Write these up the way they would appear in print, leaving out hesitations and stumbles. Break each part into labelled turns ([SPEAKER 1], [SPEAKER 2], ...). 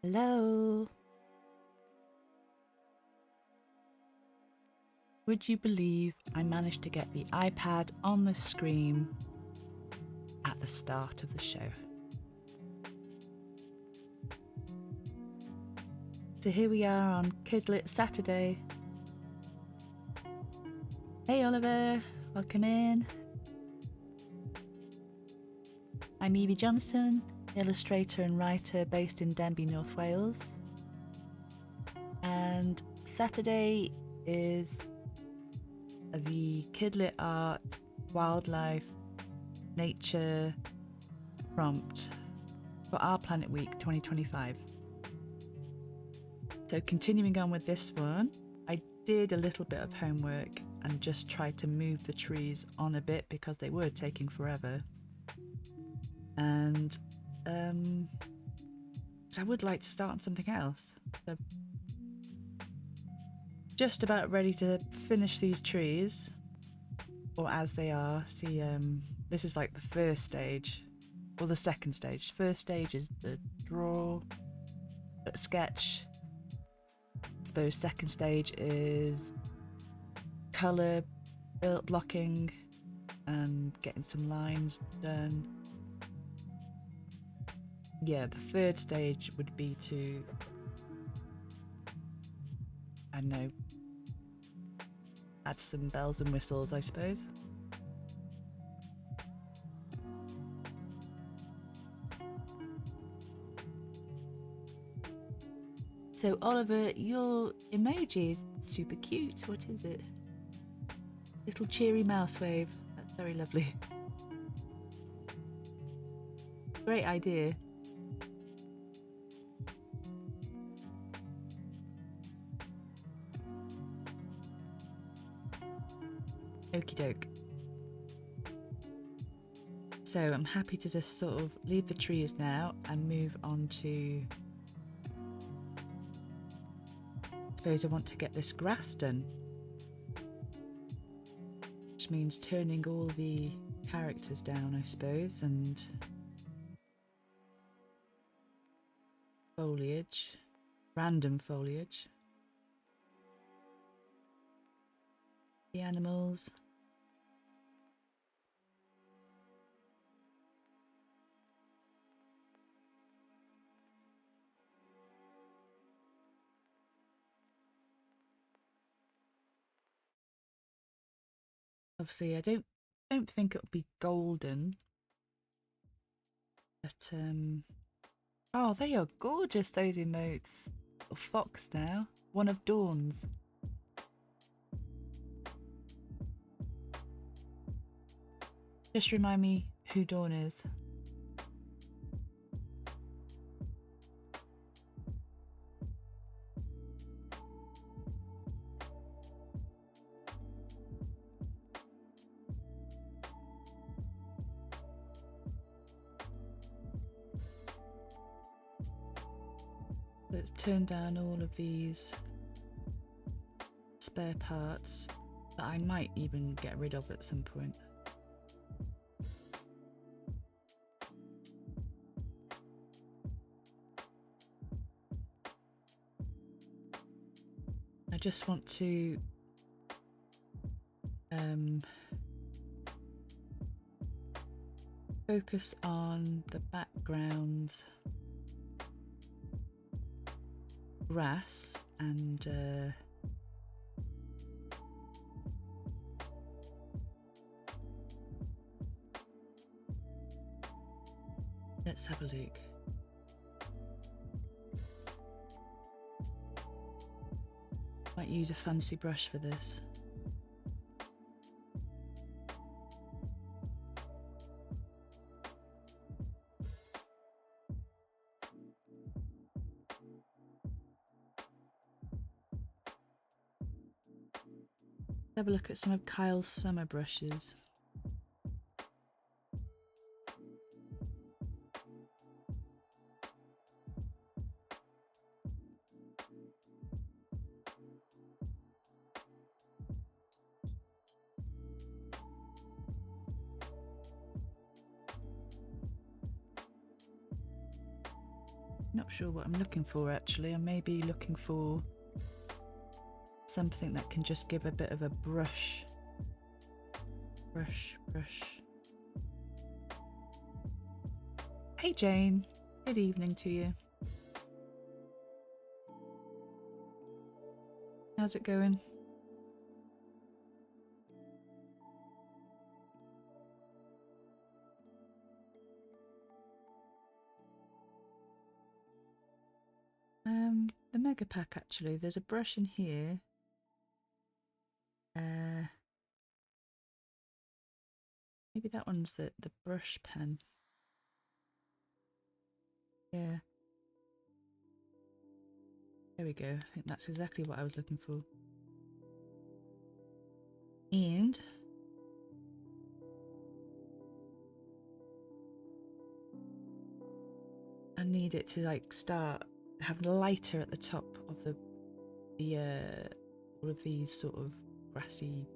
[SPEAKER 1] Hello. Would you believe I managed to get the iPad on the screen at the start of the show? So here we are on KidLit Saturday. Hey Oliver, welcome in. I'm Yvie Johnson, illustrator and writer based in Denbigh, North Wales. And Saturday is the KidLit Art, Wildlife, Nature prompt for Our Planet Week 2025. So continuing on with this one, I did a little bit of homework and just tried to move the trees on a bit because they were taking forever. And I would like to start on something else. So just about ready to finish these trees, or as they are. See, this is like the first stage, or the second stage. First stage is the draw, sketch. I suppose second stage is colour, blocking, and getting some lines done. Yeah, the third stage would be to, I don't know, add some bells and whistles, I suppose. So Oliver, your emoji is super cute. What is it? Little cheery mouse wave. That's very lovely. Great idea. Okie doke. So I'm happy to just sort of leave the trees now and move on to, I suppose I want to get this grass done, which means turning all the characters down, I suppose, and foliage, random foliage, the animals. Obviously, I don't think it'll be golden, but oh, they are gorgeous, those emotes. A fox now, one of Dawn's. Just remind me who Dawn is. Let's turn down all of these spare parts that I might even get rid of at some point. I just want to focus on the background grass and let's have a look. Might use a fancy brush for this. Have a look at some of Kyle's summer brushes. Not sure what I'm looking for actually. I may be looking for something that can just give a bit of a brush. Brush. Hey Jane, good evening to you. How's it going? The mega pack actually, there's a brush in here. Maybe that one's the brush pen. Yeah. There we go. I think that's exactly what I was looking for. And I need it to like start have lighter at the top of the all of these sort of grassy.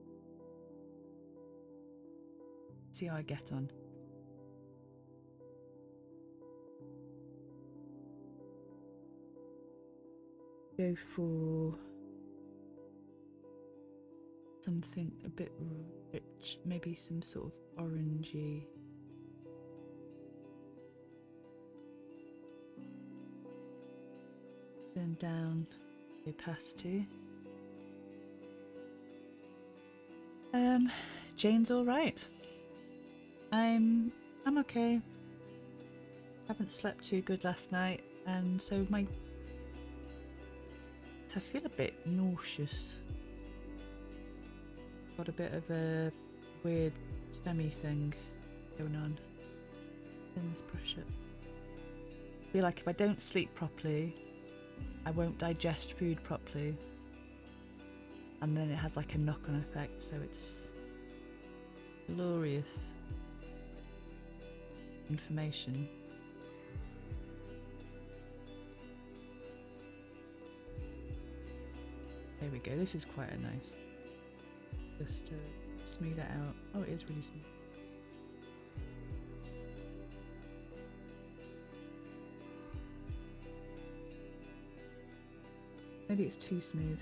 [SPEAKER 1] See how I get on. Go for something a bit rich, maybe some sort of orangey. Turn down the opacity. Jane's all right. I'm okay. Haven't slept too good last night, and so I feel a bit nauseous. Got a bit of a weird tummy thing going on. Turn this brush up. I feel like if I don't sleep properly, I won't digest food properly, and then it has like a knock-on effect, so it's glorious information. There we go, this is quite a nice, just to smooth it out. Oh, it is really smooth. Maybe it's too smooth.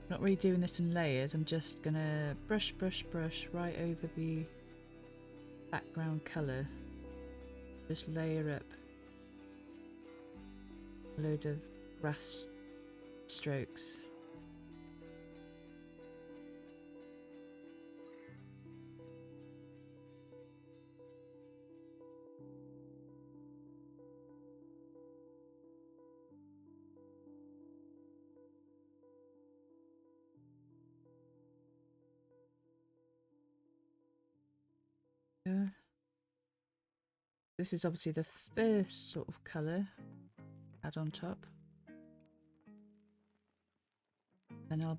[SPEAKER 1] Not really doing this in layers, I'm just gonna brush right over the background colour. Just layer up a load of grass strokes. This is obviously the first sort of colour add on top. Then I'll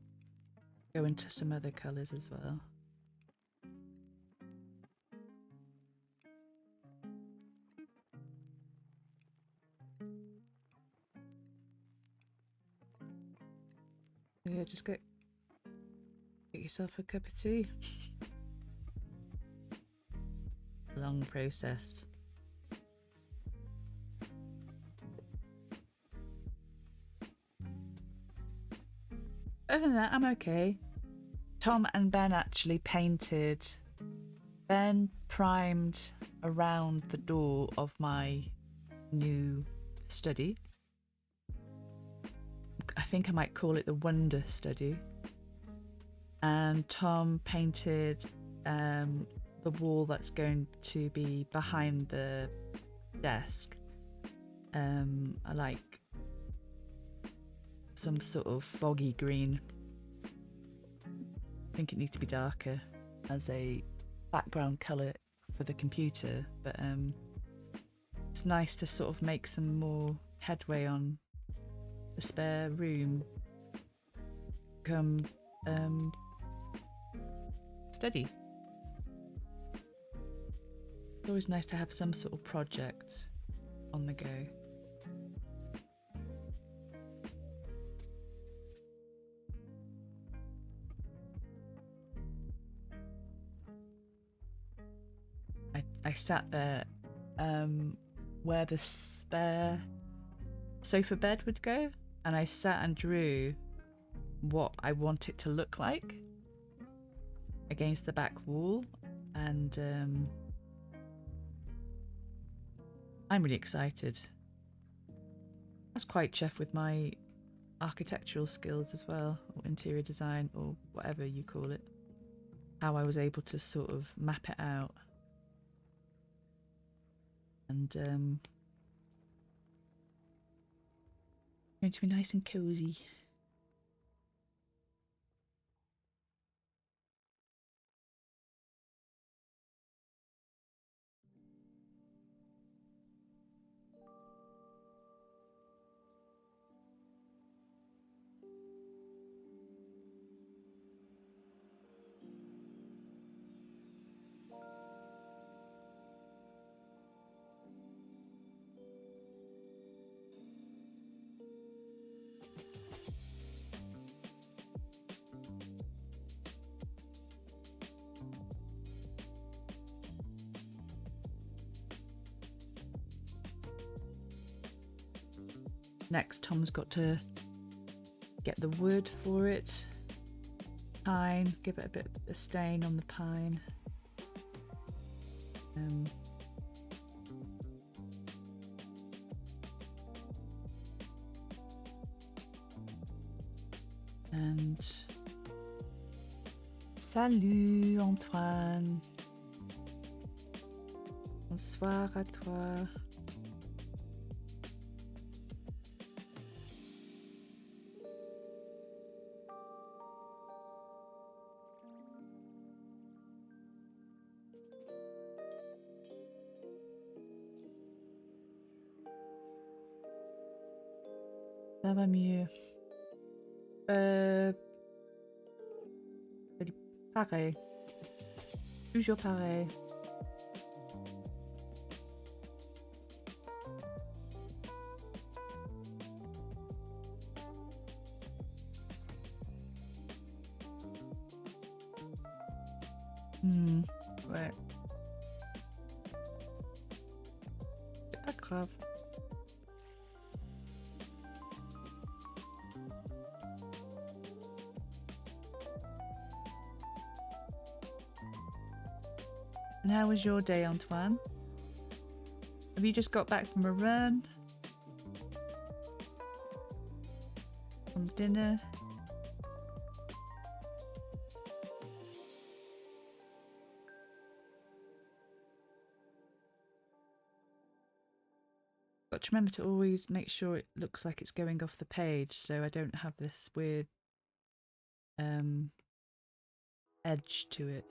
[SPEAKER 1] go into some other colours as well. Yeah, just get yourself a cup of tea. Long process. Other than that, I'm okay. Tom and Ben actually painted. Ben primed around the door of my new study. I think I might call it the Wonder Study. And Tom painted the wall that's going to be behind the desk. I like some sort of foggy green. I think it needs to be darker as a background colour for the computer, but it's nice to sort of make some more headway on the spare room come steady. It's always nice to have some sort of project on the go. I sat there where the spare sofa bed would go, and I sat and drew what I want it to look like against the back wall, and I'm really excited. That's quite chuffed with my architectural skills as well, or interior design, or whatever you call it. How I was able to sort of map it out. And going to be nice and cozy. Next, Tom's got to get the wood for it. Pine, give it a bit of stain on the pine. And salut Antoine. Bonsoir à toi. Ça va mieux. Pareil. Toujours pareil. Ouais. C'est pas grave. And how was your day, Antoine? Have you just got back from a run? From dinner? Got to remember to always make sure it looks like it's going off the page, so I don't have this weird edge to it.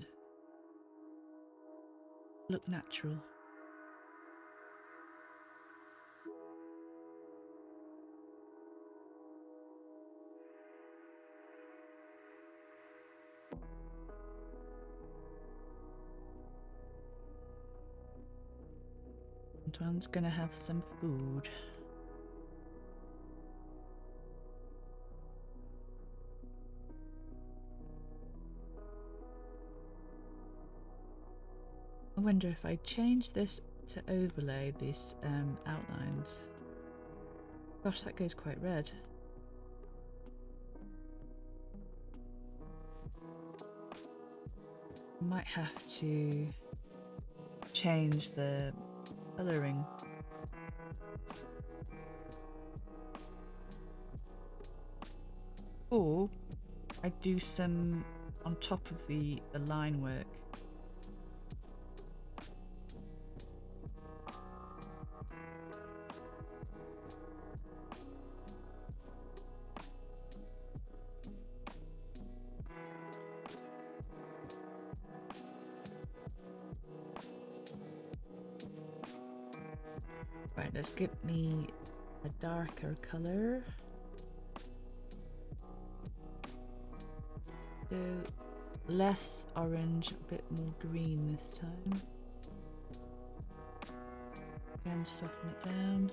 [SPEAKER 1] Look natural. Antoine's gonna have some food. I wonder if I change this to overlay these outlines. Gosh, that goes quite red. Might have to change the colouring. Or I do some on top of the line work. Right, let's give me a darker colour. So less orange, a bit more green this time. Again, soften it down.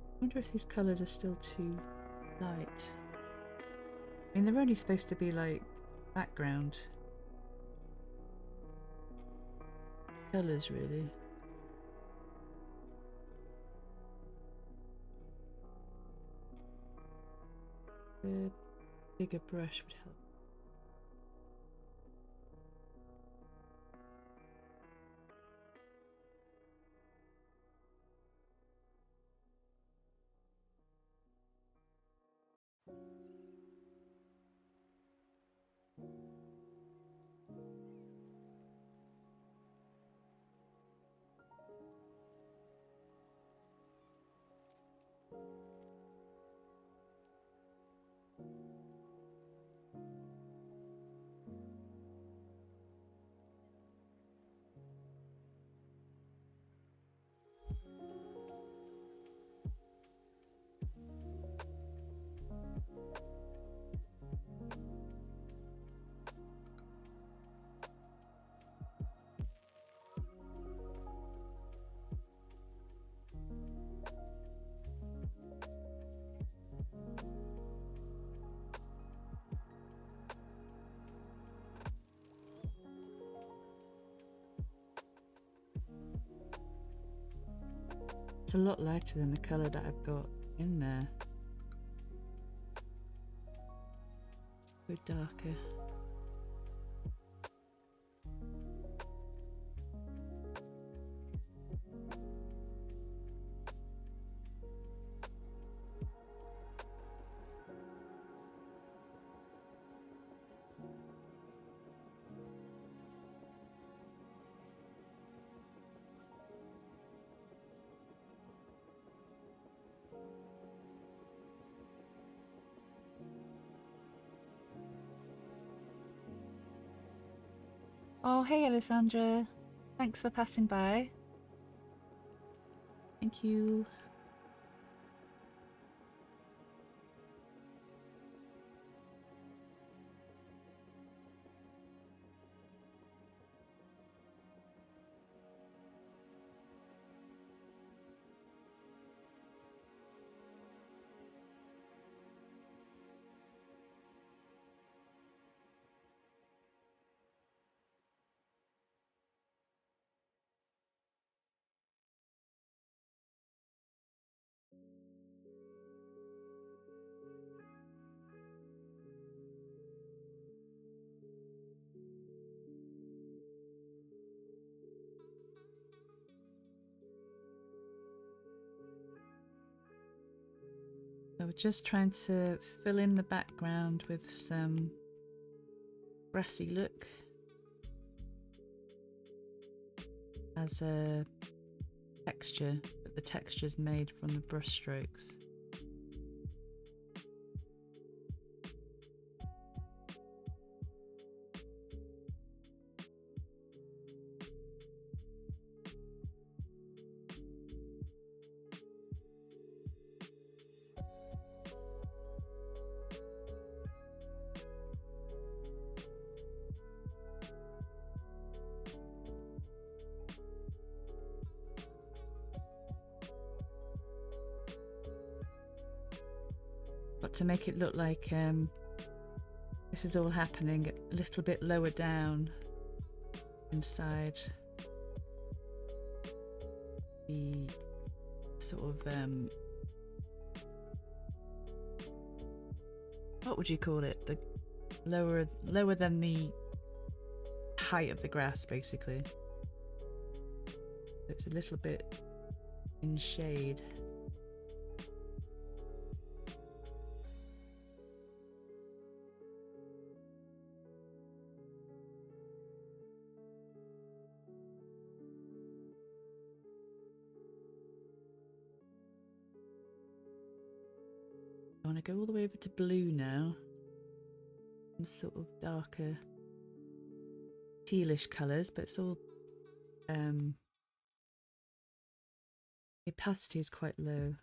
[SPEAKER 1] I wonder if these colours are still too light. I mean, they're only supposed to be like background colours, really. A bigger brush would help. It's a lot lighter than the colour that I've got in there. Go darker. Oh, hey, Alessandra. Thanks for passing by. Thank you. So we're just trying to fill in the background with some grassy look as a texture, but the texture's made from the brush strokes. But to make it look like this is all happening a little bit lower down inside the sort of what would you call it? The lower than the height of the grass, basically. It's a little bit in shade. want to go all the way over to blue now. Some sort of darker tealish colours, but it's all the opacity is quite low.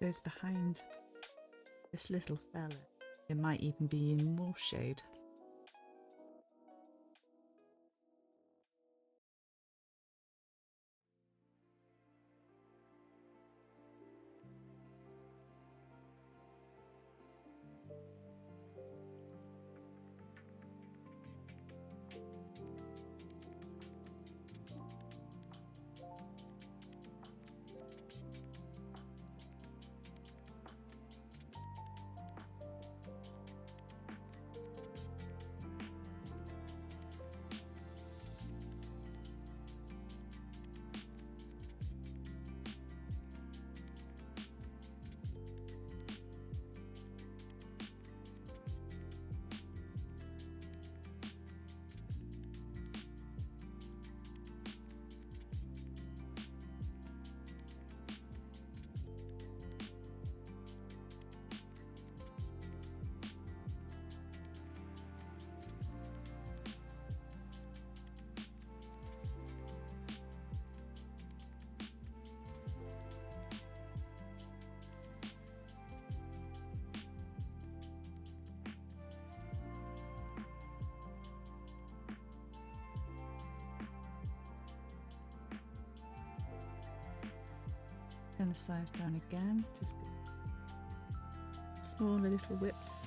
[SPEAKER 1] Goes behind this little fella. It might even be in more shade. Turn the size down again, just smaller little whips.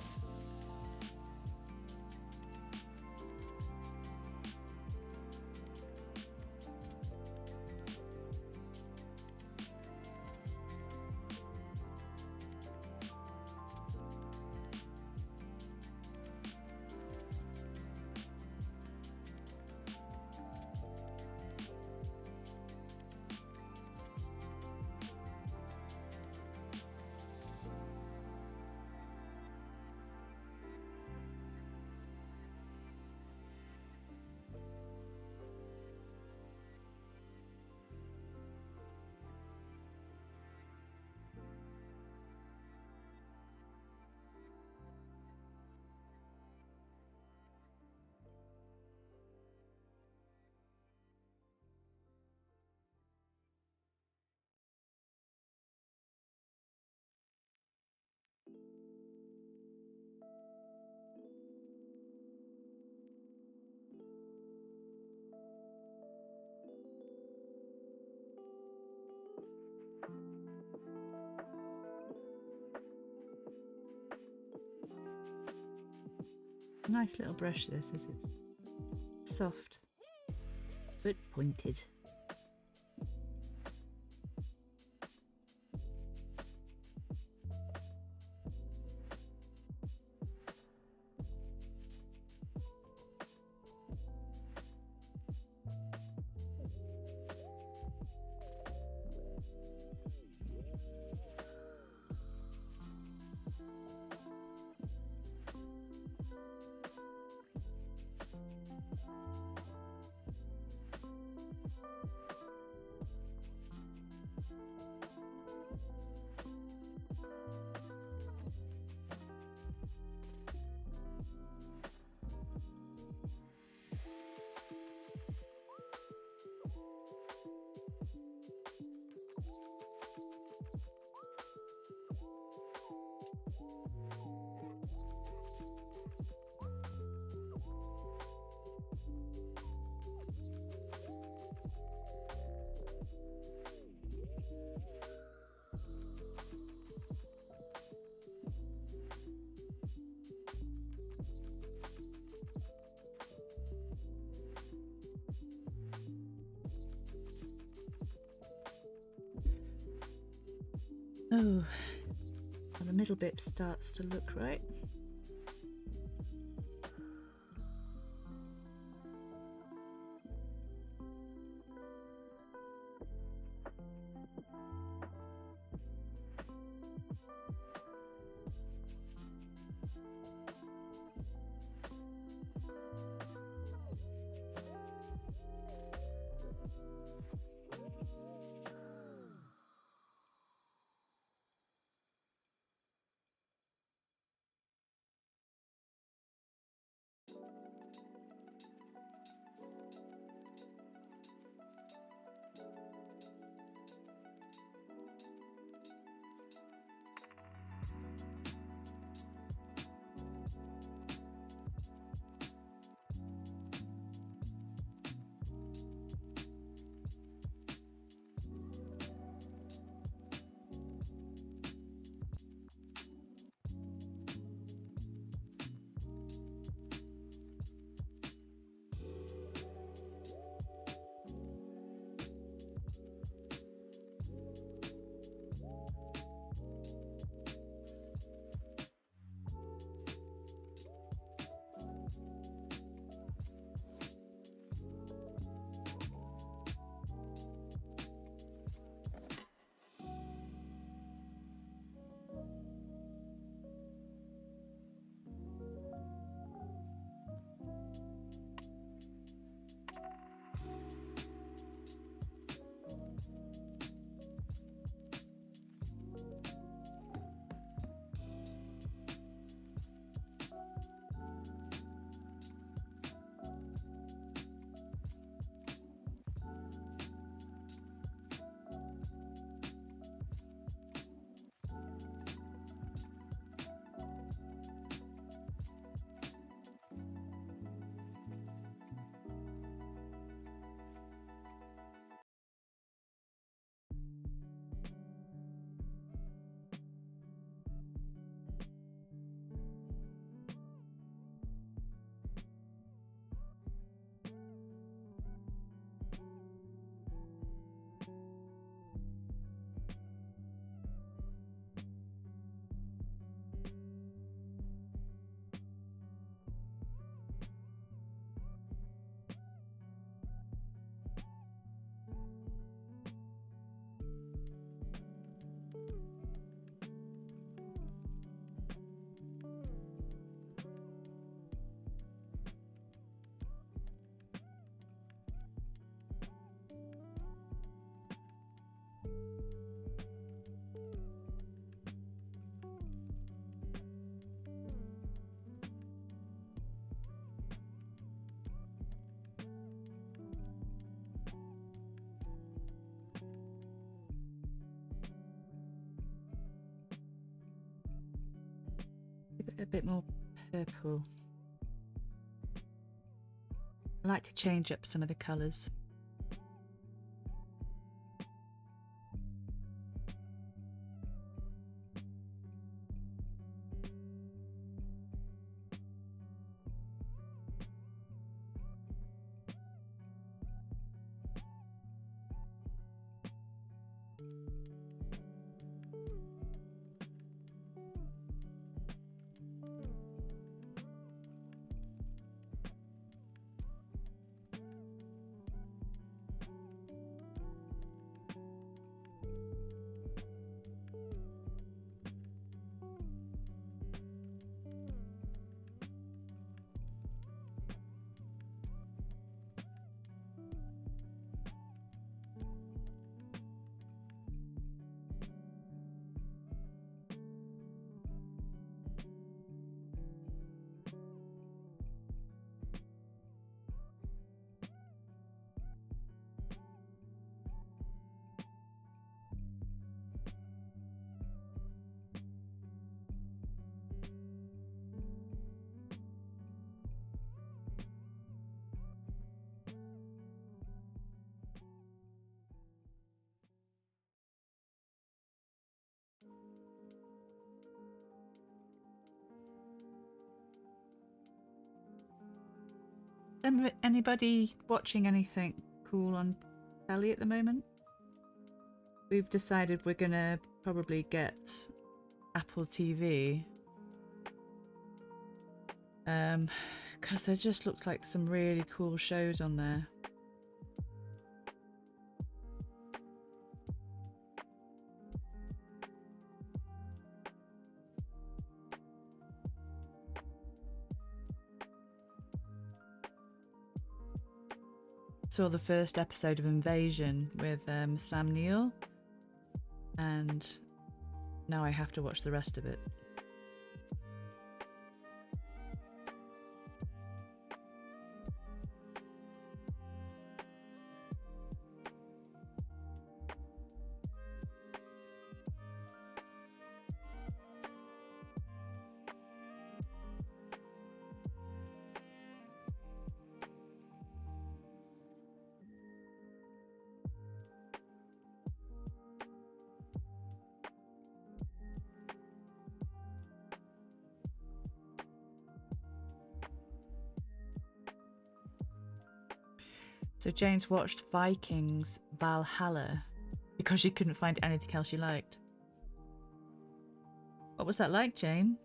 [SPEAKER 1] Nice little brush this, is it? Soft but pointed. Oh, and the middle bit starts to look right. Give it a bit more purple. I like to change up some of the colours. Anybody watching anything cool on telly at the moment? We've decided we're gonna probably get Apple TV. Because there just looks like some really cool shows on there. Saw the first episode of Invasion with Sam Neill, and now I have to watch the rest of it. So Jane's watched Vikings Valhalla because she couldn't find anything else she liked. What was that like, Jane?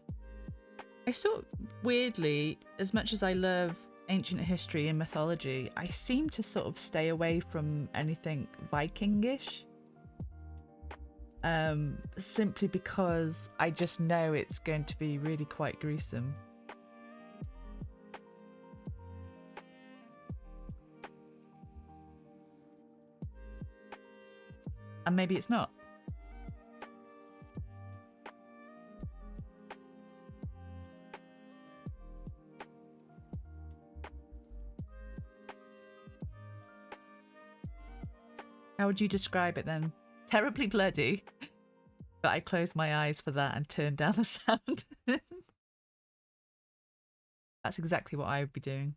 [SPEAKER 1] I sort of, weirdly, as much as I love ancient history and mythology, I seem to sort of stay away from anything Vikingish. Simply because I just know it's going to be really quite gruesome. And maybe it's not. How would you describe it then? Terribly bloody. But I closed my eyes for that and turned down the sound. That's exactly what I would be doing.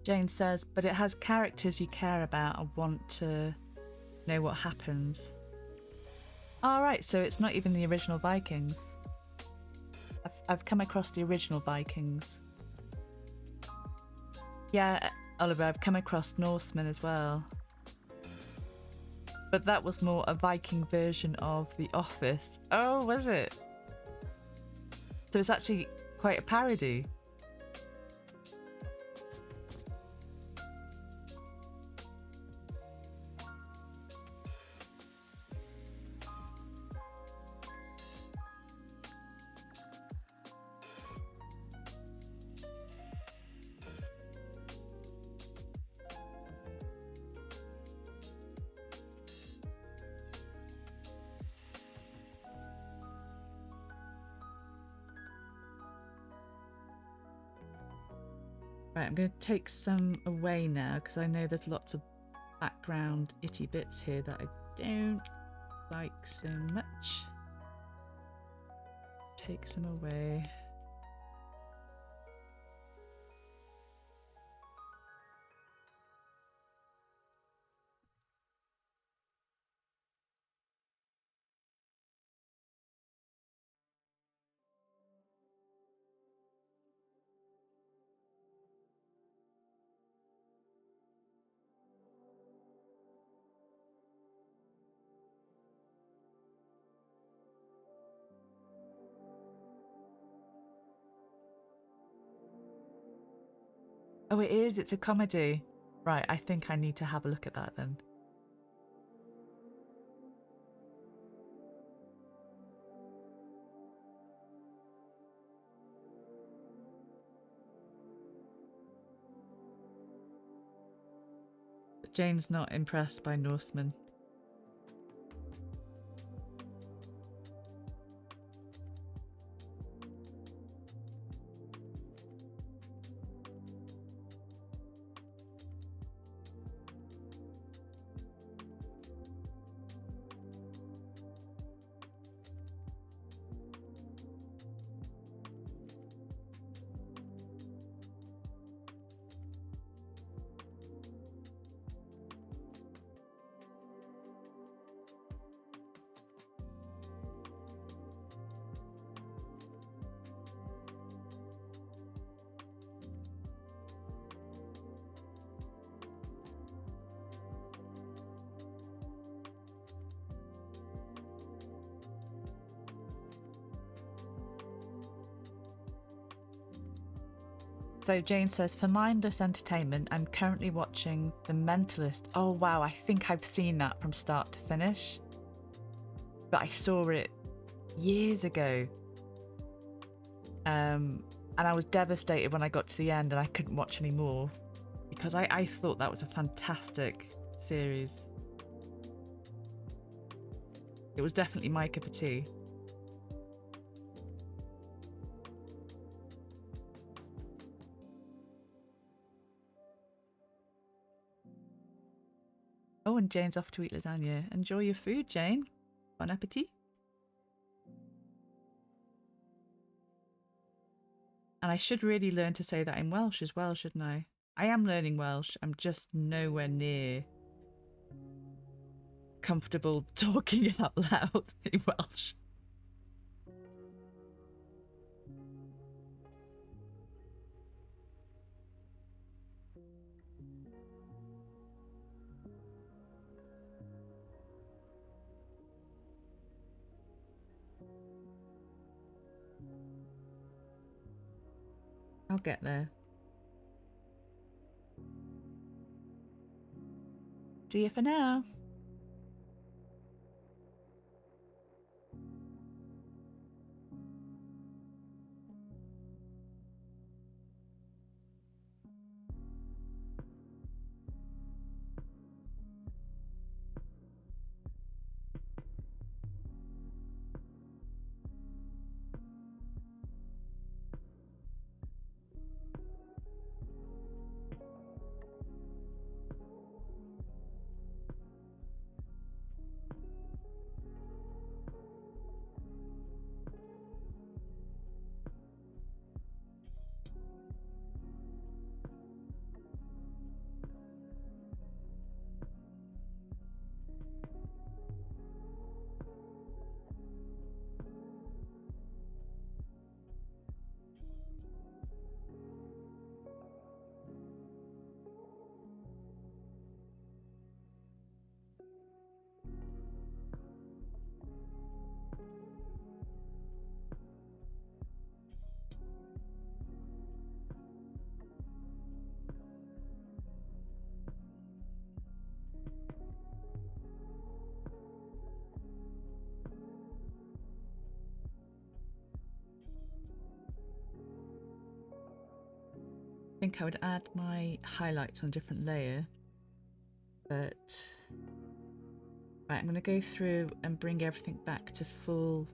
[SPEAKER 1] Jane says, but it has characters you care about and want to know what happens. Alright, so it's not even the original Vikings. I've come across the original Vikings. Yeah, Oliver, I've come across Norsemen as well. But that was more a Viking version of The Office. Oh, was it? So it's actually quite a parody. Right, I'm going to take some away now because I know there's lots of background itty bits here that I don't like so much. Take some away. Oh, it is. It's a comedy. Right, I think I need to have a look at that then. Jane's not impressed by Norsemen. So Jane says, for mindless entertainment, I'm currently watching The Mentalist. Oh wow, I think I've seen that from start to finish. But I saw it years ago. And I was devastated when I got to the end and I couldn't watch any more. Because I thought that was a fantastic series. It was definitely my cup of tea. Oh, and Jane's off to eat lasagna. Enjoy your food, Jane. Bon appetit. And I should really learn to say that in Welsh as well, shouldn't I? I am learning Welsh. I'm just nowhere near comfortable talking out loud in Welsh. I'll get there. See you for now. I think I would add my highlights on a different layer, but right, I'm going to go through and bring everything back to full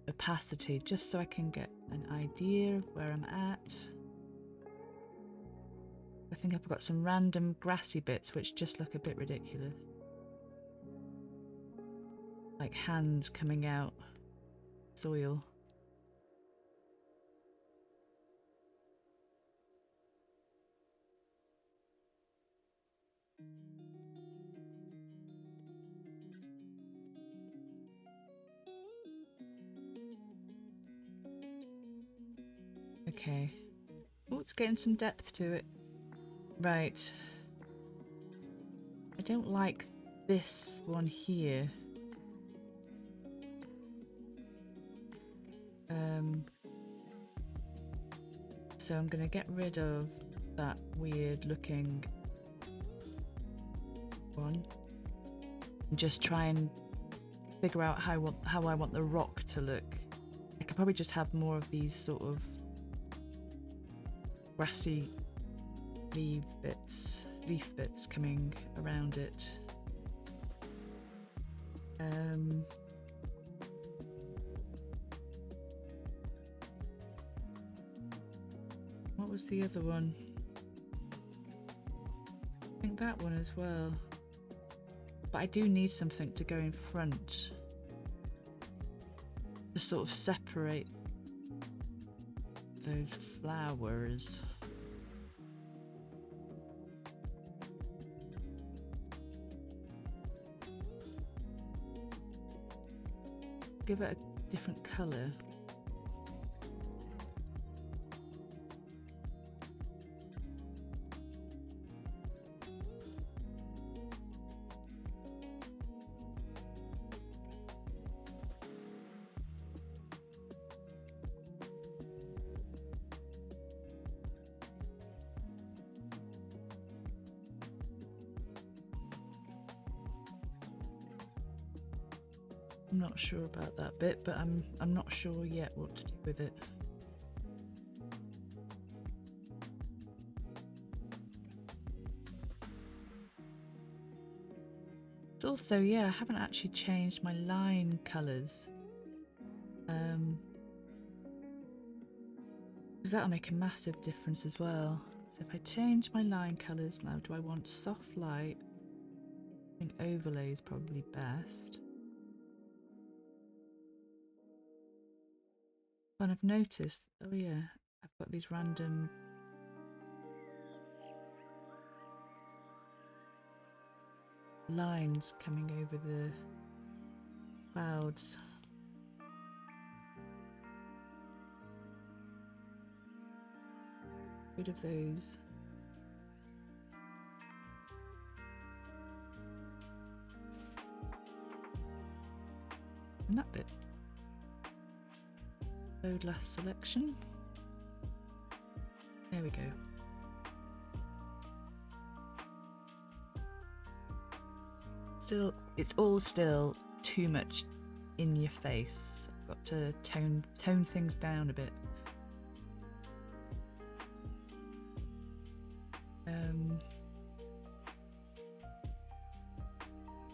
[SPEAKER 1] opacity just so I can get an idea of where I'm at. I think I've got some random grassy bits which just look a bit ridiculous, like hands coming out soil. Okay. Oh, it's getting some depth to it. Right. I don't like this one here. So I'm going to get rid of that weird looking one and just try and figure out how I want the rock to look. I could probably just have more of these sort of grassy leaf bits coming around it. What was the other one? I think that one as well. But I do need something to go in front to sort of separate those flowers. Give it a different colour. I'm not sure about that bit, but I'm not sure yet what to do with it. It's also, yeah, I haven't actually changed my line colours. Because that'll make a massive difference as well. So if I change my line colours now, do I want soft light? I think overlay is probably best. And I've noticed, oh yeah, I've got these random lines coming over the clouds. Rid of those. And that bit. Load last selection. There we go. Still, it's all still too much in your face. I've got to tone things down a bit.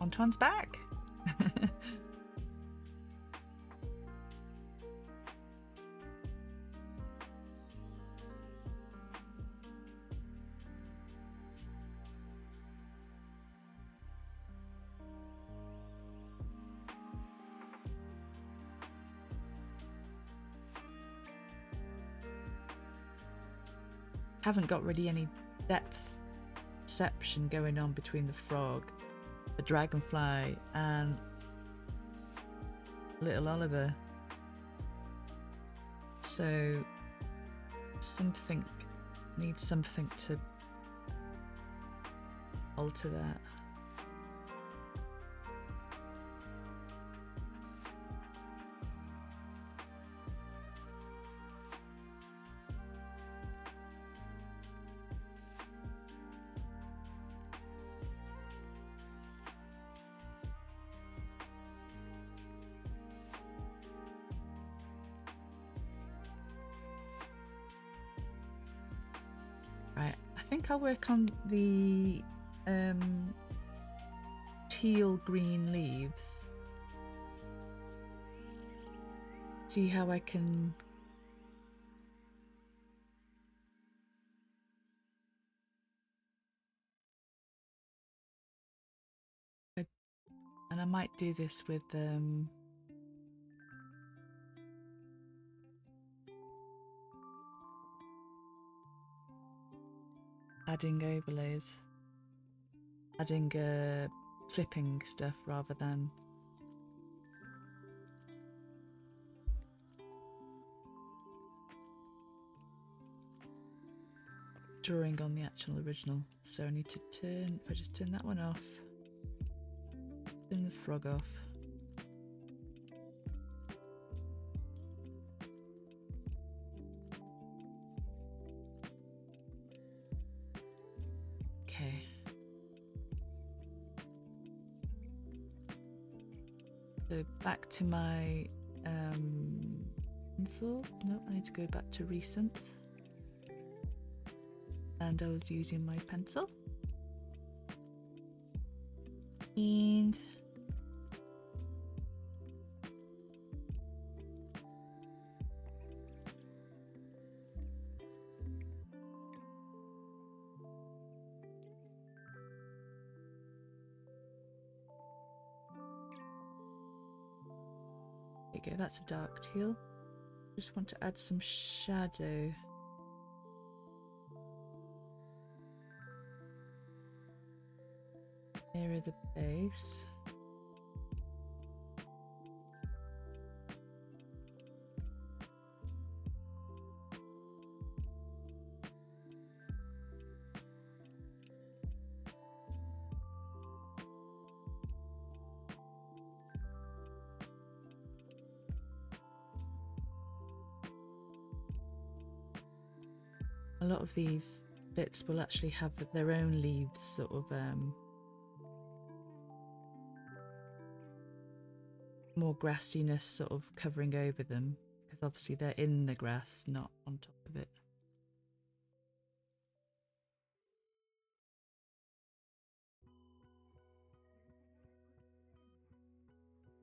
[SPEAKER 1] Antoine's back. Haven't got really any depth perception going on between the frog, the dragonfly, and little Oliver. So something needs something to alter that. Right, I think I'll work on the teal green leaves. See how I can and I might do this with adding overlays, adding clipping stuff rather than drawing on the actual original. So I need to turn, if I just turn that one off, turn the frog off. So back to my pencil. No, I need to go back to recent. And I was using my pencil. And there you go, that's a dark teal. Just want to add some shadow. Mirror the base. A lot of these bits will actually have their own leaves, sort of more grassiness sort of covering over them, because obviously they're in the grass, not on top of it.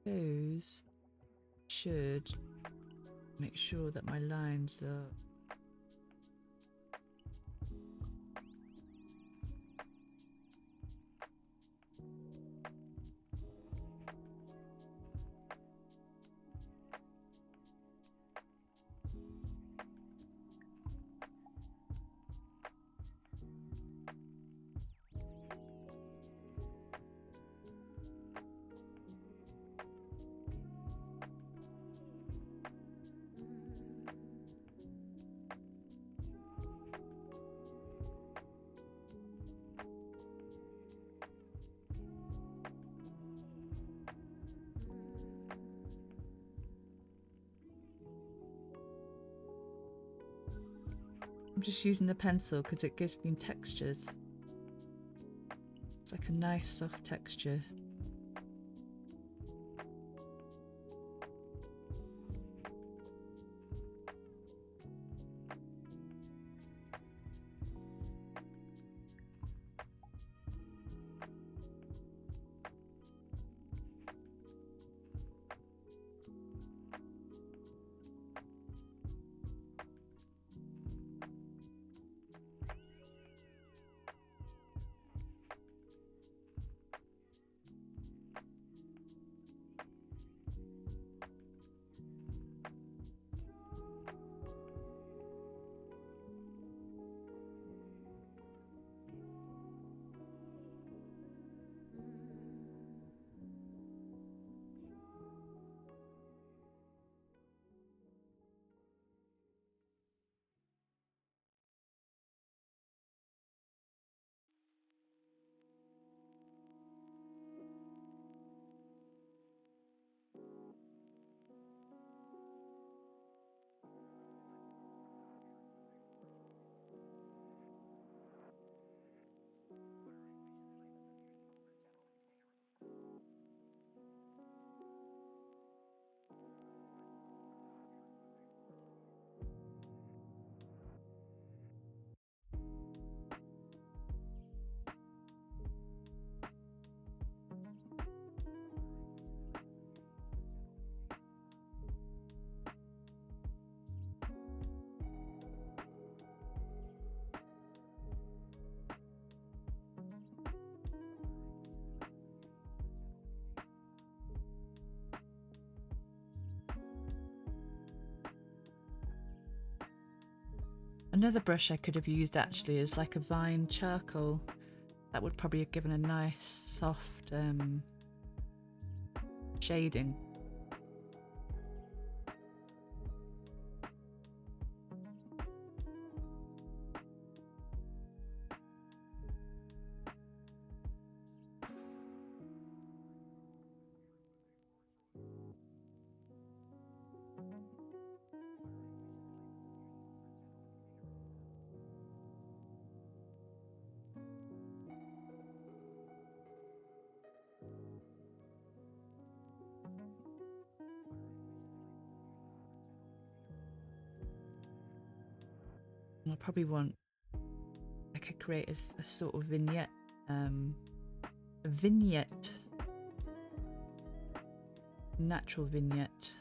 [SPEAKER 1] Those should make sure that my lines are I'm just using the pencil because it gives me textures. It's like a nice soft texture. Another brush I could have used actually is like a vine charcoal. That would probably have given a nice soft shading. I probably want, I could create a sort of vignette, a vignette, natural vignette.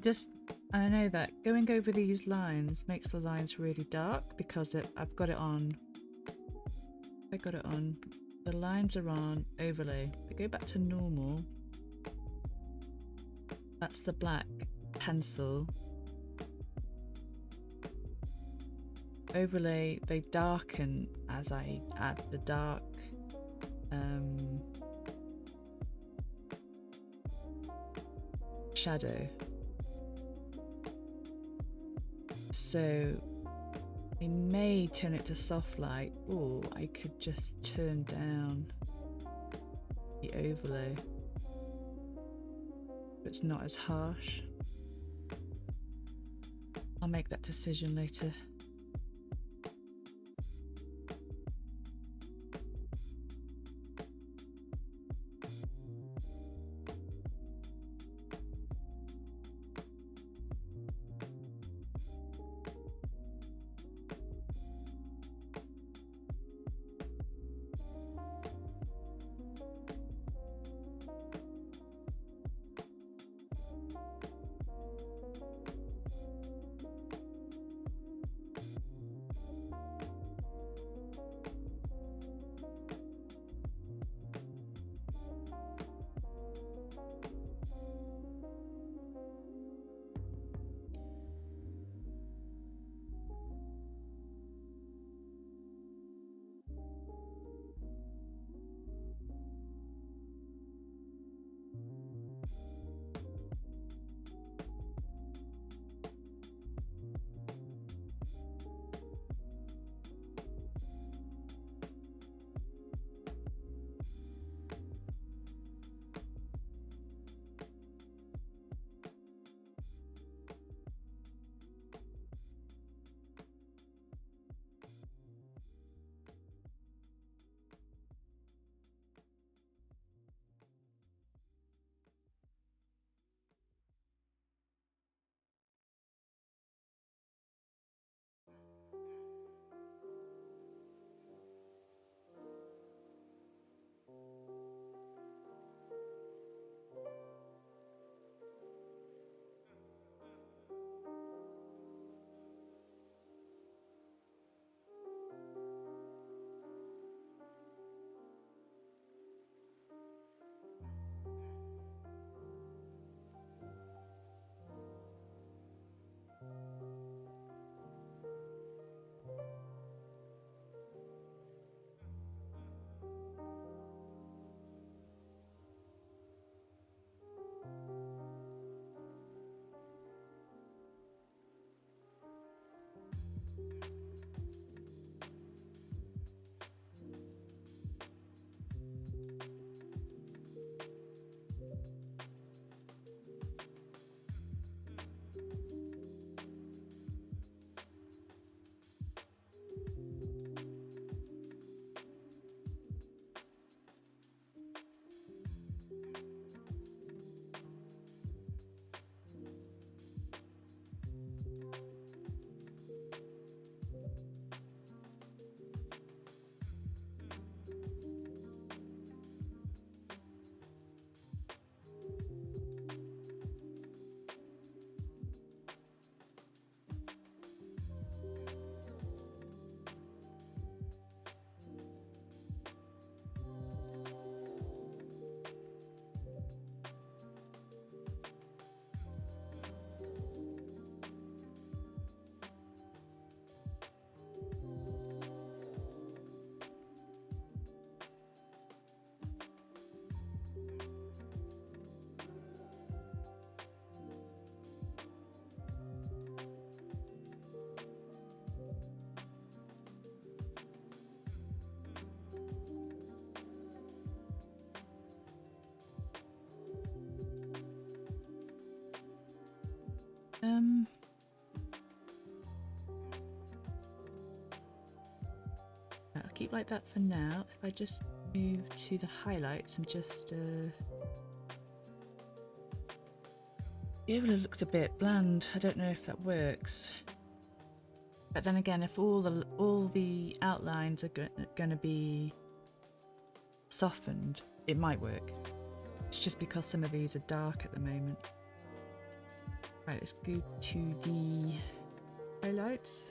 [SPEAKER 1] Just, I know that going over these lines makes the lines really dark because I've got it on. I got it on. The lines are on overlay. If I go back to normal, that's the black pencil. Overlay, they darken as I add the dark shadow. So I may turn it to soft light, or I could just turn down the overlay. It's not as harsh. I'll make that decision later. I'll keep like that for now. If I just move to the highlights and just the overlay looks a bit bland. I don't know if that works. But then again, if all the outlines are going to be softened, it might work. It's just because some of these are dark at the moment. Right, let's go to the highlights.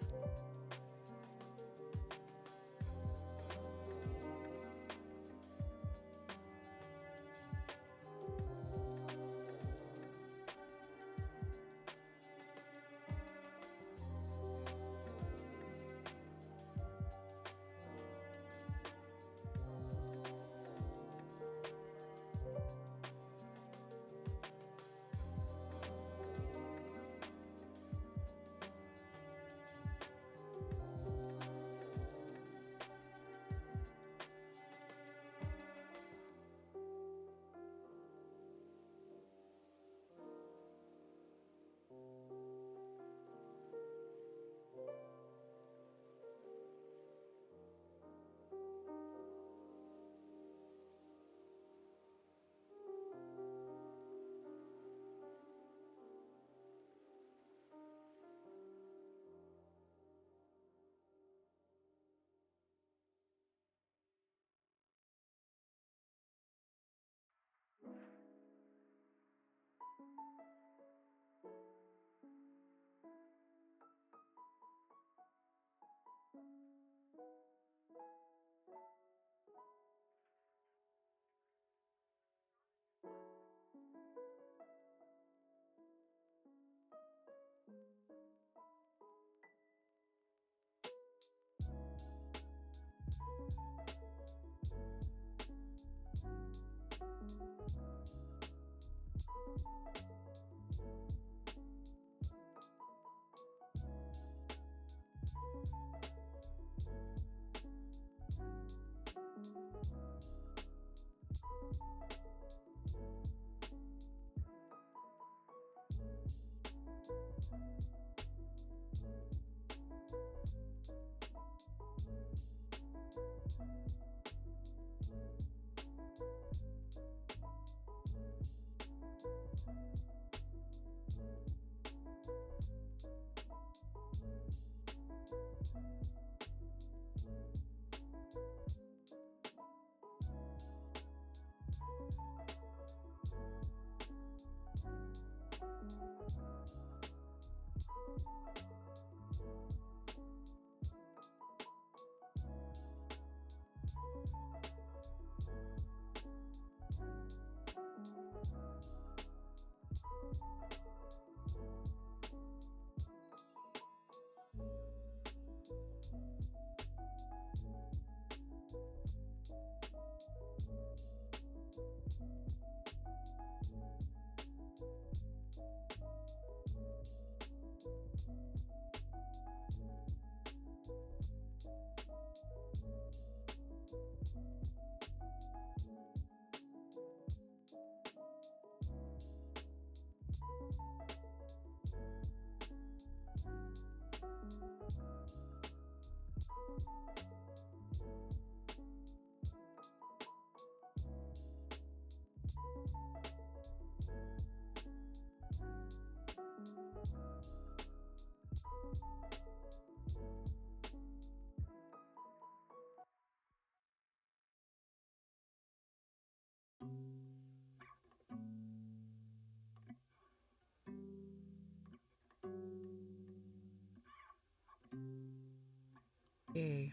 [SPEAKER 1] Okay.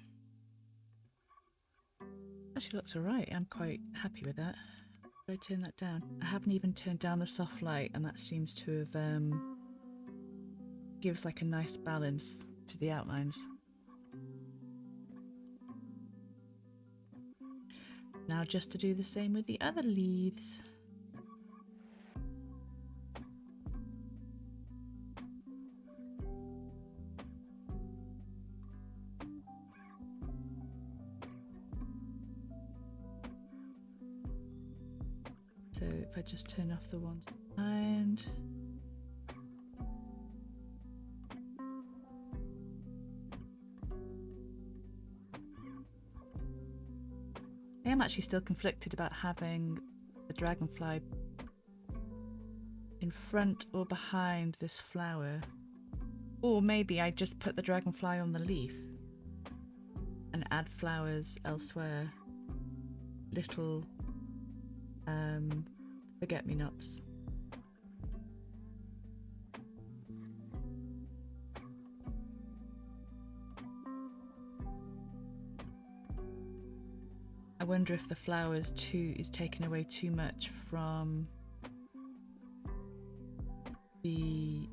[SPEAKER 1] Actually looks alright. I'm quite happy with that. Did I turn that down? I haven't even turned down the soft light, and that seems to have gives like a nice balance to the outlines. Now just to do the same with the other leaves. So if I just turn off the ones behind. I am actually still conflicted about having the dragonfly in front or behind this flower. Or maybe I just put the dragonfly on the leaf and add flowers elsewhere. Little forget-me-nots. I wonder if the flowers too is taking away too much from the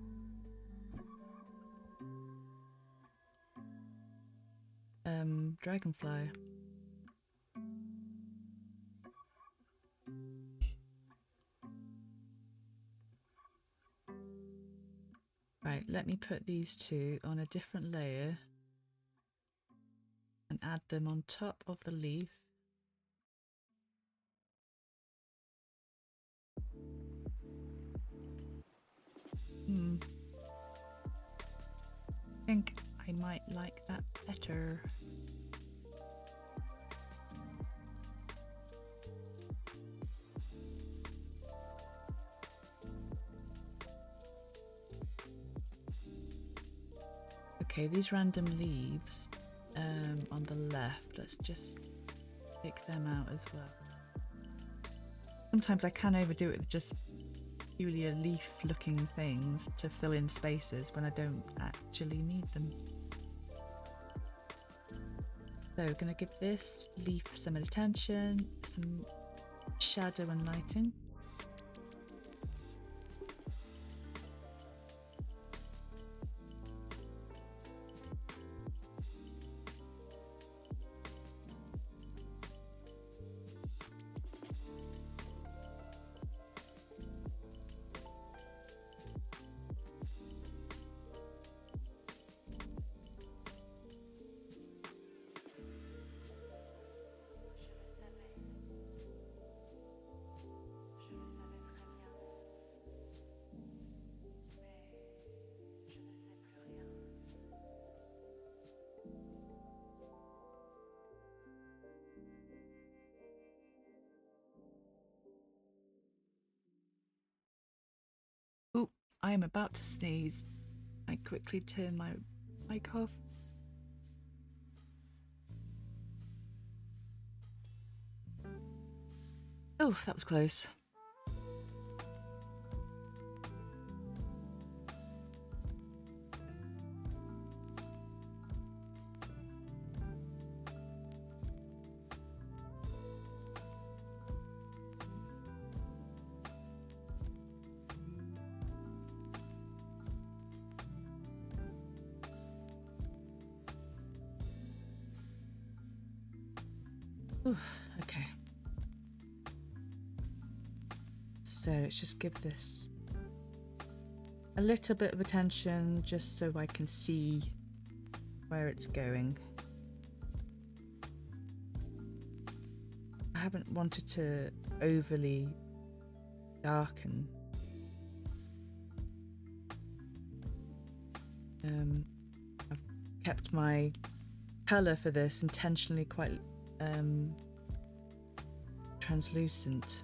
[SPEAKER 1] dragonfly. Right, let me put these two on a different layer and add them on top of the leaf. I think I might like that better. Okay, these random leaves on the left, let's just pick them out as well. Sometimes I can overdo it with just peculiar leaf looking things to fill in spaces when I don't actually need them. So we're going to give this leaf some attention, some shadow and lighting. Oop, I am about to sneeze. I quickly turn my mic off. Oh, that was close. Ooh, okay. So let's just give this a little bit of attention just so I can see where it's going. I haven't wanted to overly darken. I've kept my colour for this intentionally quite transparent.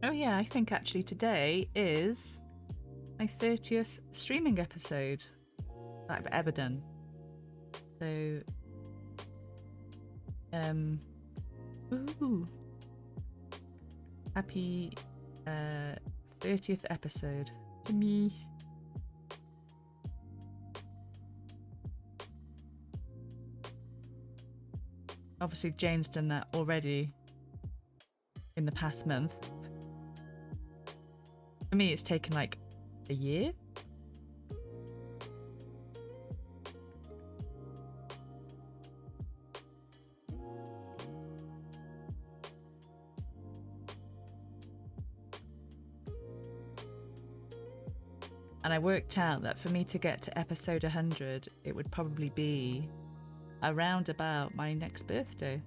[SPEAKER 1] Oh yeah, I think actually today is my 30th streaming episode that I've ever done. So, ooh, happy 30th episode to me. Obviously Jane's done that already in the past month. For me, it's taken like a year. And I worked out that for me to get to episode 100, it would probably be around about my next birthday.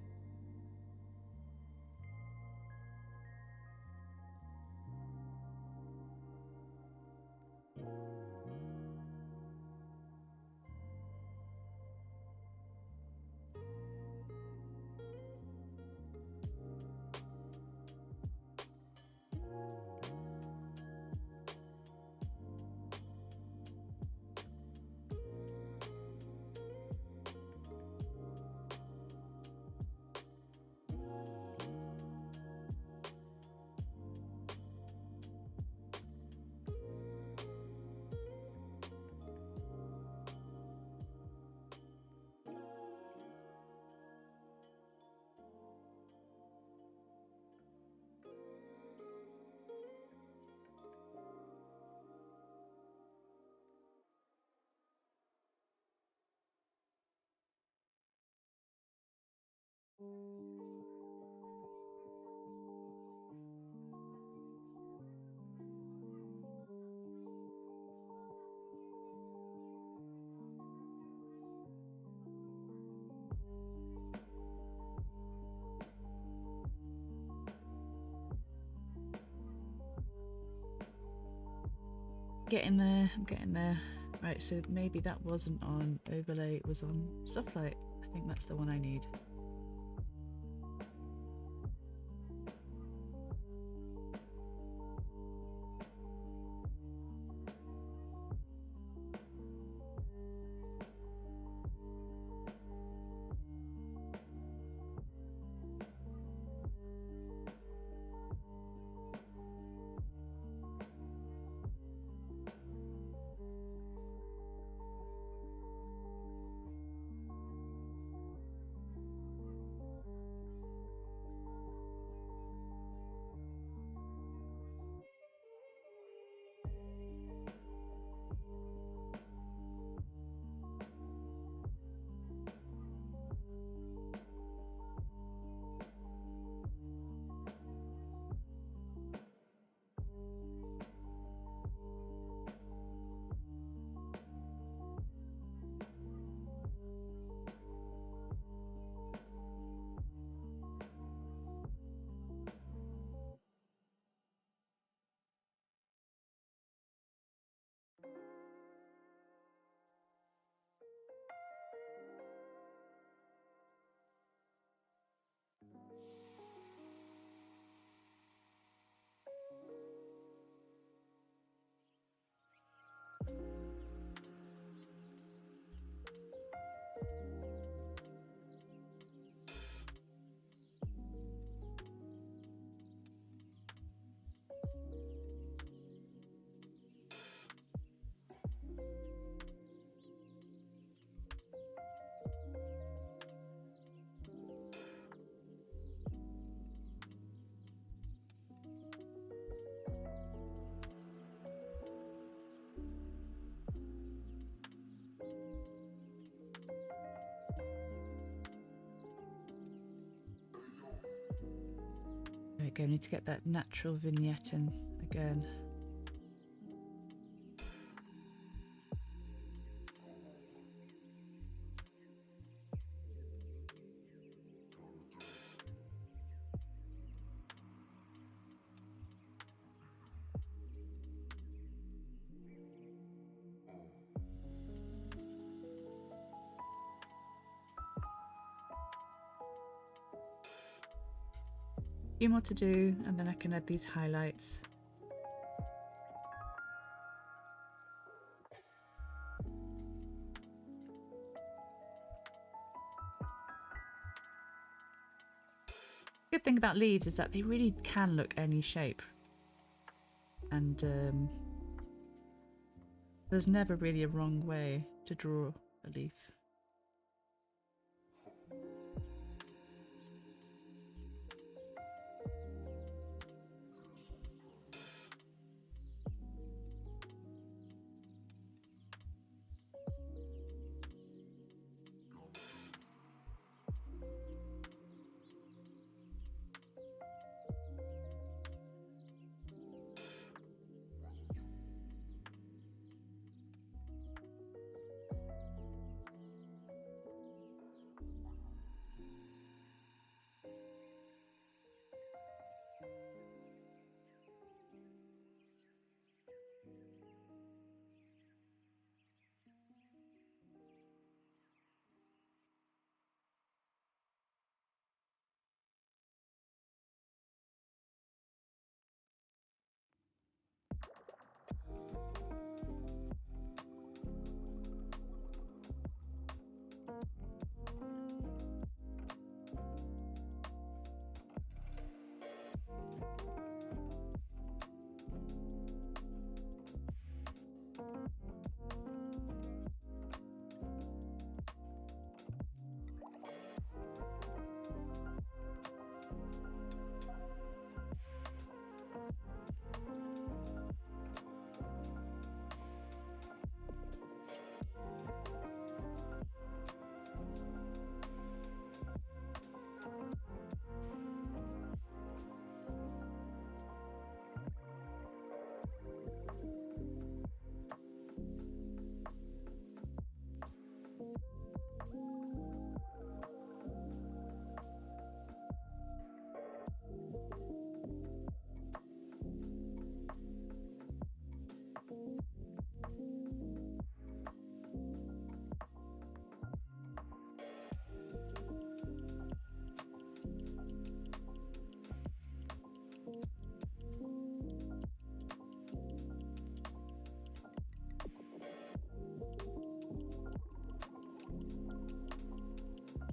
[SPEAKER 1] Getting there, I'm getting there. Right, so maybe that wasn't on overlay, it was on soft light. I think that's the one I need. There we go, need to get that natural vignette in again. Few more to do, and then I can add these highlights. Good thing about leaves is that they really can look any shape, and there's never really a wrong way to draw a leaf.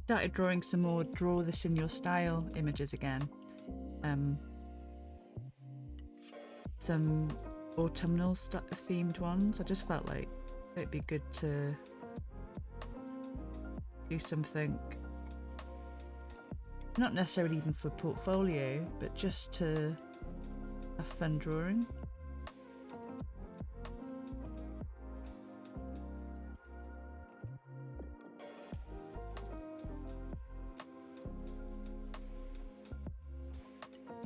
[SPEAKER 1] started drawing some more draw this in your style images again. Some autumnal themed ones. I just felt like it'd be good to do something, not necessarily even for portfolio, but just to have fun drawing.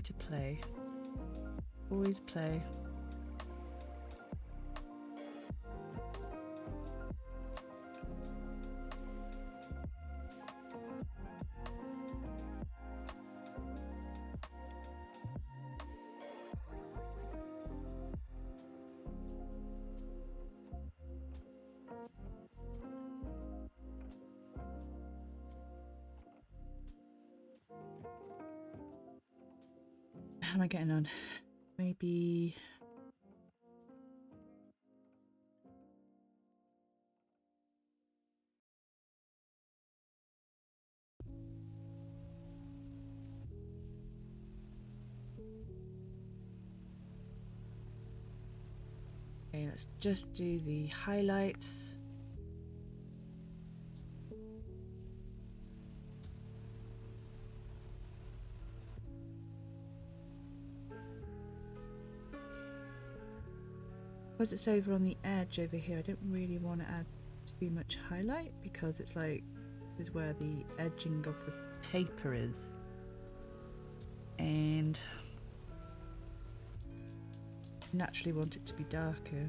[SPEAKER 1] To play. Always play. How am I getting on? Maybe okay, let's just do the highlights. Because it's over on the edge over here, I don't really want to add too much highlight because it's like this is where the edging of the paper is, and I naturally want it to be darker.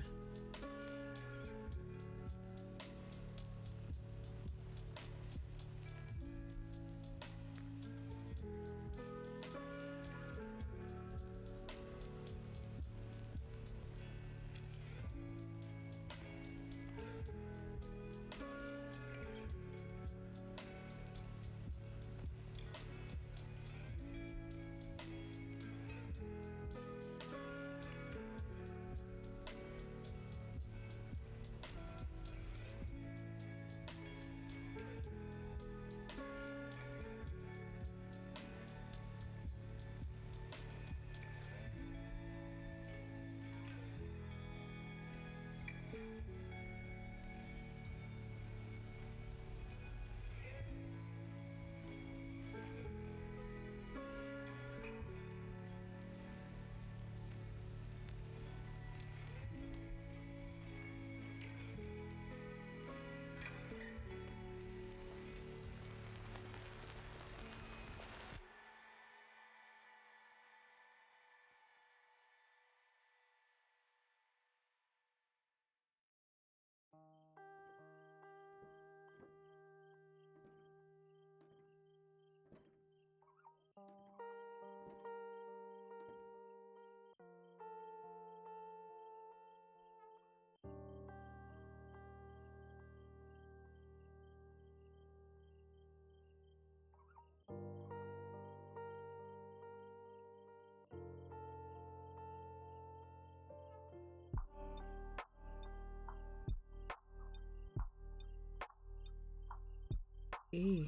[SPEAKER 1] Eee.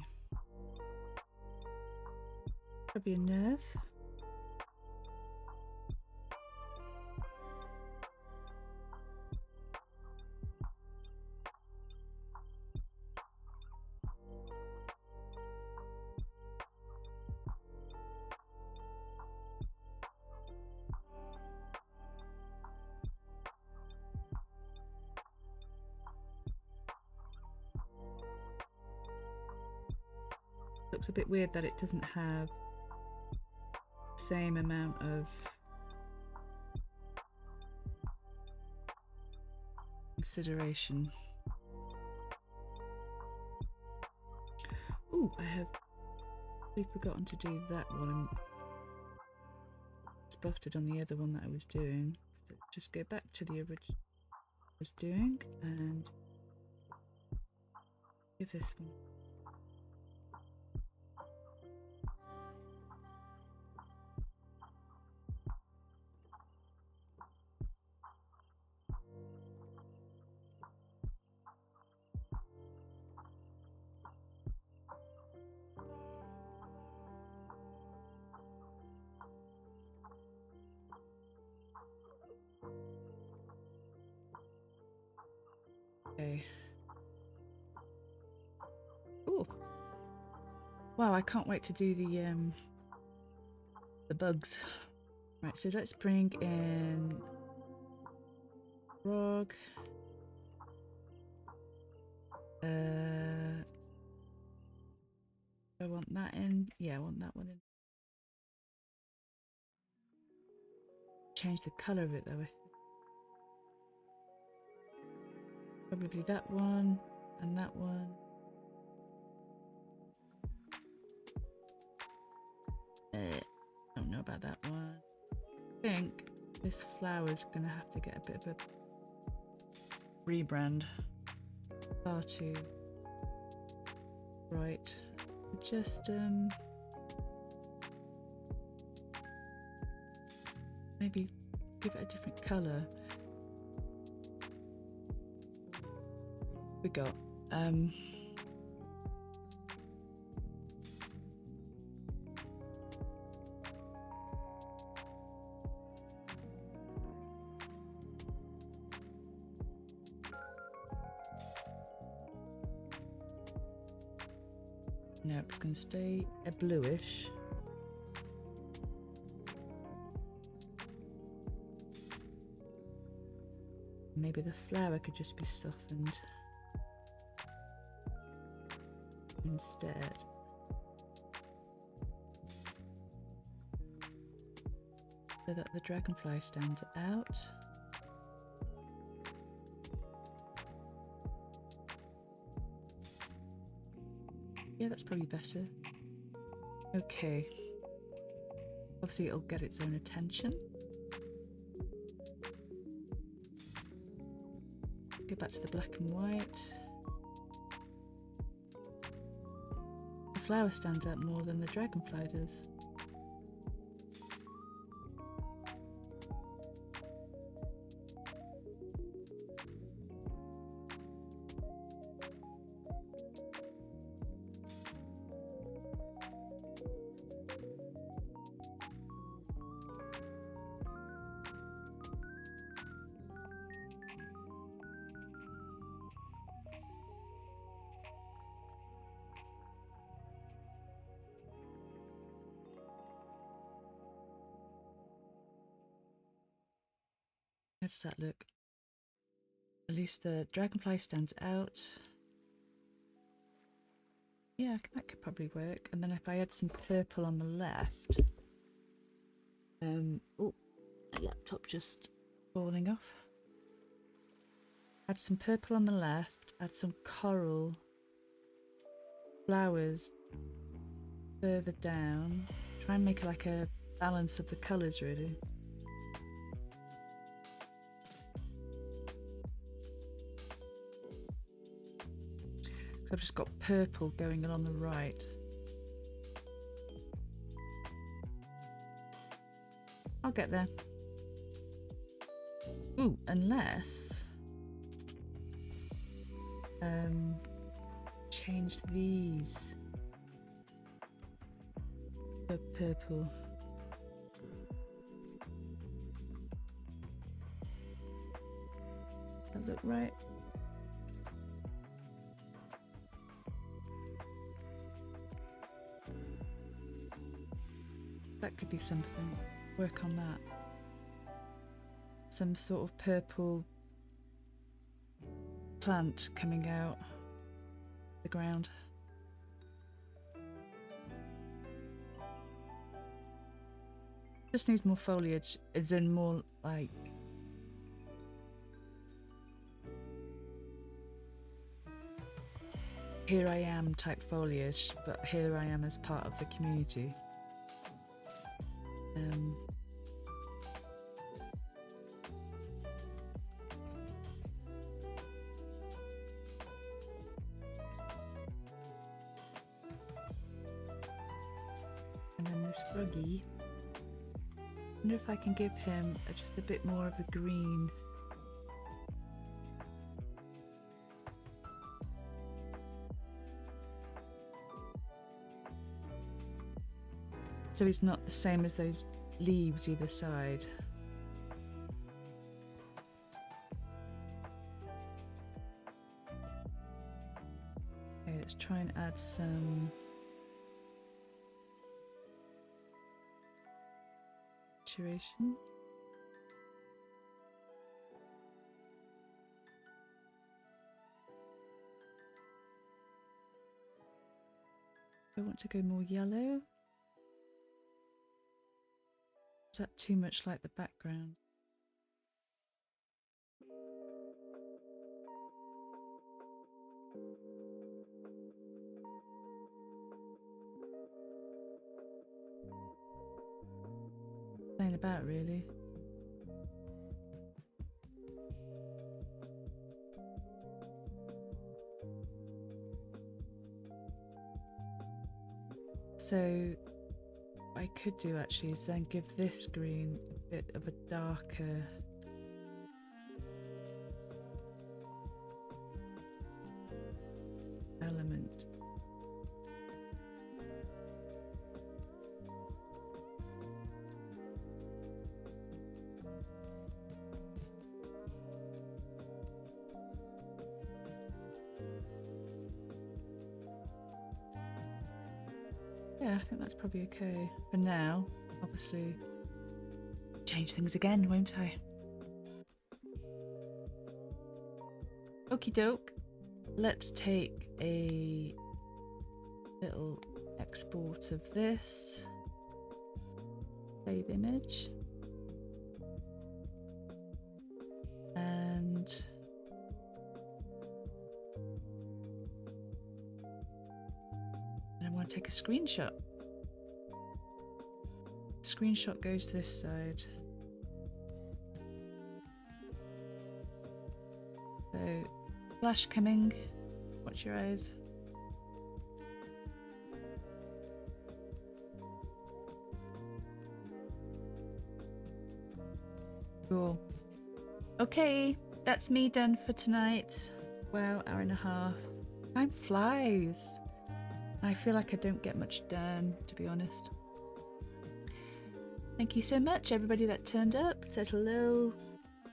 [SPEAKER 1] Probably a nerve. Looks a bit weird that it doesn't have the same amount of consideration. Ooh, I have really forgotten to do that one. Spotted on the other one that I was doing. So just go back to the original I was doing and give this one. Okay. Ooh. Wow, I can't wait to do the bugs. Right, so let's bring in frog. I want that in. Yeah, I want that one in. Change the colour of it though. Probably that one and that one. Don't know about that one. I think this flower's gonna have to get a bit of a rebrand. Far too bright. Just maybe give it a different colour. We got no, it's going to stay a bluish. Maybe the flower could just be softened instead. So that the dragonfly stands out. Yeah, that's probably better. Okay. Obviously it'll get its own attention. Go back to the black and white. The flower stands out more than the dragonfly does. How does that look? At least the dragonfly stands out. Yeah, that could probably work. And then if I add some purple on the left. Oh, my laptop just falling off. Add some purple on the left. Add some coral flowers further down. Try and make like a balance of the colours, really. So I've just got purple going along the right. I'll get there. Ooh, unless change these for purple. That look right? That could be something. Work on that. Some sort of purple plant coming out the ground. Just needs more foliage. It's in more like here I am type foliage, but here I am as part of the community. And then this froggy, I wonder if I can give him just a bit more of a green. So he's not the same as those leaves either side. Let's try and add some saturation. I want to go more yellow. Is that too much like the background? Playing about really. So what I could do actually is then give this green a bit of a darker element. Yeah, I think that's probably okay for now. Obviously, change things again, won't I? Okie doke. Let's take a little export of this. Save image. And I want to take a screenshot. Screenshot goes this side. So, flash coming. Watch your eyes. Cool. Okay, that's me done for tonight. Well, hour and a half. Time flies. I feel like I don't get much done, to be honest. Thank you so much, everybody that turned up, said hello,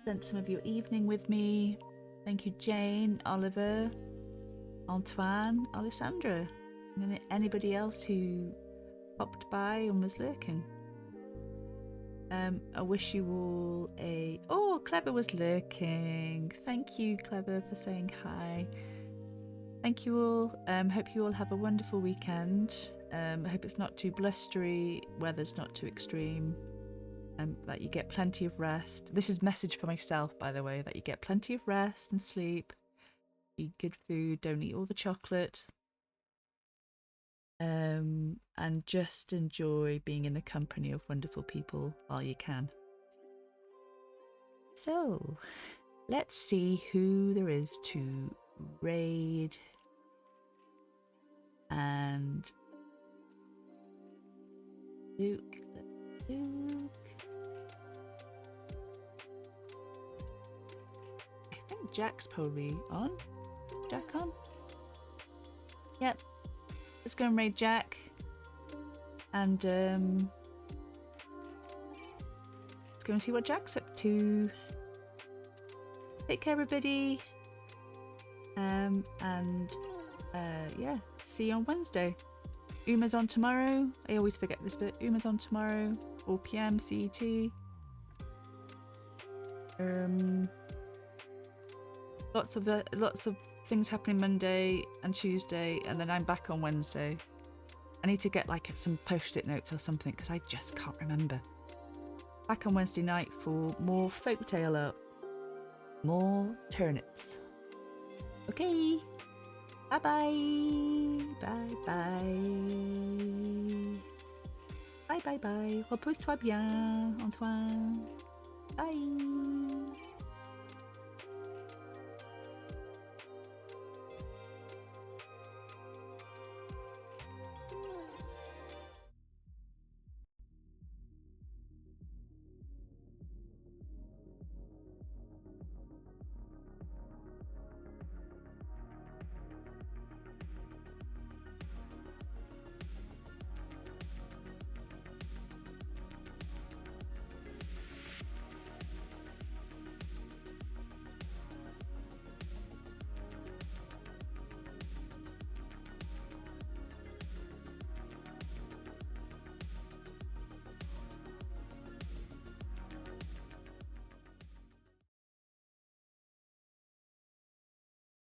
[SPEAKER 1] spent some of your evening with me. Thank you, Jane, Oliver, Antoine, Alessandra, and anybody else who popped by and was lurking. I wish you all a... Oh, Clever was lurking. Thank you, Clever, for saying hi. Thank you all. Hope you all have a wonderful weekend. I hope it's not too blustery, weather's not too extreme, that you get plenty of rest. This is a message for myself, by the way, that you get plenty of rest and sleep, eat good food, don't eat all the chocolate, and just enjoy being in the company of wonderful people while you can. So, let's see who there is to raid. And Luke. I think Jack's probably on. Jack on? Yep. Let's go and raid Jack. And let's go and see what Jack's up to. Take care, everybody. Yeah, see you on Wednesday. Uma's on tomorrow. I always forget this bit. Uma's on tomorrow, 4 PM CET. Lots of things happening Monday and Tuesday, and then I'm back on Wednesday. I need to get like some post-it notes or something because I just can't remember. Back on Wednesday night for more folktale up, more turnips. Okay. Bye bye. Bye bye. Bye bye bye. Repose-toi bien, Antoine. Bye.